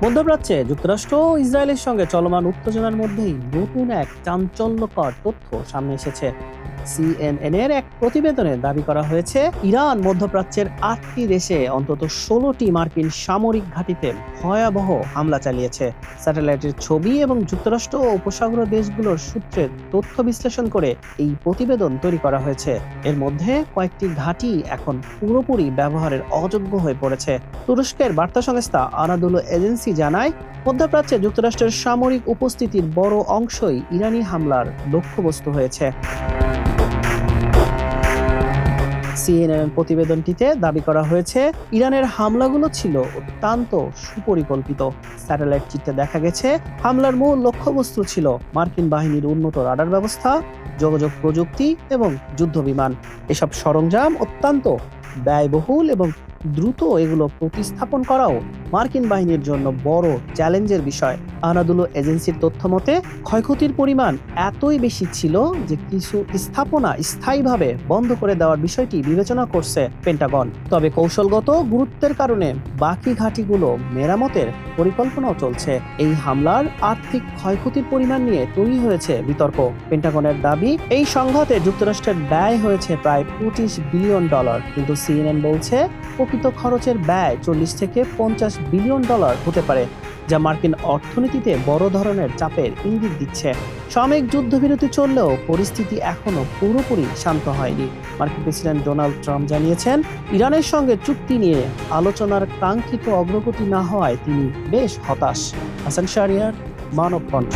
মধ্যপ্রাচ্যে যুক্তরাষ্ট্র ও ইসরায়েলের সঙ্গে চলমান উত্তেজনার মধ্যেই নতুন এক চাঞ্চল্যকর তথ্য সামনে এসেছে। সিএনএন-এর এক প্রতিবেদনে দাবি করা হয়েছে, ইরান মধ্যপ্রাচ্যের ৮টি দেশে অন্তত ১৬টি মার্কিন সামরিক ঘাঁটিতে ভয়াবহ হামলা চালিয়েছে। স্যাটেলাইটের ছবি এবং যুক্তরাষ্ট্র ও উপসাগরীয় দেশগুলোর সূত্রের তথ্য বিশ্লেষণ করে এই প্রতিবেদন তৈরি করা হয়েছে। এর মধ্যে কয়েকটি ঘাঁটি এখন পুরোপুরি ব্যবহারের অযোগ্য হয়ে পড়েছে। তুরস্কের বার্তা সংস্থা আনাদোলু এজেন্সি জানায়, মধ্যপ্রাচ্যে যুক্তরাষ্ট্রের সামরিক উপস্থিতির বড় অংশই ইরানি হামলার লক্ষ্যবস্তু হয়েছে। সিএনএন প্রতিবেদনটিতে দাবি করা হয়েছে, ইরানের হামলাগুলো ছিল অত্যন্ত সুপরিকল্পিত। স্যাটেলাইট চিত্রে দেখা গেছে, হামলার মূল লক্ষ্যবস্তু ছিল মার্কিন বাহিনীর উন্নত রাডার ব্যবস্থা, যোগাযোগ প্রযুক্তি এবং যুদ্ধবিমান। এসব সরঞ্জাম অত্যন্ত ব্যয়বহুল এবং দ্রুত এগুলো প্রতিস্থাপন করাও মার্কিন বাহিনীর জন্য বড় চ্যালেঞ্জের বিষয়। আনাদোলু এজেন্সির তথ্য মতে, ক্ষয়ক্ষতির পরিমাণ এতই বেশি ছিল যে কিছু স্থাপনা স্থায়ীভাবে বন্ধ করে দেওয়ার বিষয়টি বিবেচনা করছে পেন্টাগন। তবে কৌশলগত গুরুত্বের কারণে বাকি ঘাঁটিগুলো মেরামতের পরিকল্পনাও চলছে। এই হামলার আর্থিক ক্ষয়ক্ষতির পরিমাণ নিয়ে তৈরি হয়েছে বিতর্ক। পেন্টাগনের দাবি, এই সংঘাতে যুক্তরাষ্ট্রের ব্যয় হয়েছে প্রায় $25 বিলিয়ন, কিন্তু সিএনএন বলছে প্রকৃত খরচের ব্যয় $40 থেকে $50 বিলিয়ন হতে পারে, যা মার্কিন অর্থনীতিতে বড় ধরনের চাপের ইঙ্গিত দিচ্ছে। সাময়িক যুদ্ধবিরতি চললেও পরিস্থিতি এখনো পুরোপুরি শান্ত হয়নি। মার্কিন প্রেসিডেন্ট ডোনাল্ড ট্রাম্প জানিয়েছেন, ইরানের সঙ্গে চুক্তি নিয়ে আলোচনার কাঙ্ক্ষিত অগ্রগতি না হওয়ায় তিনি বেশ হতাশ। হাসান শাহরিয়ার, মানব কণ্ঠ।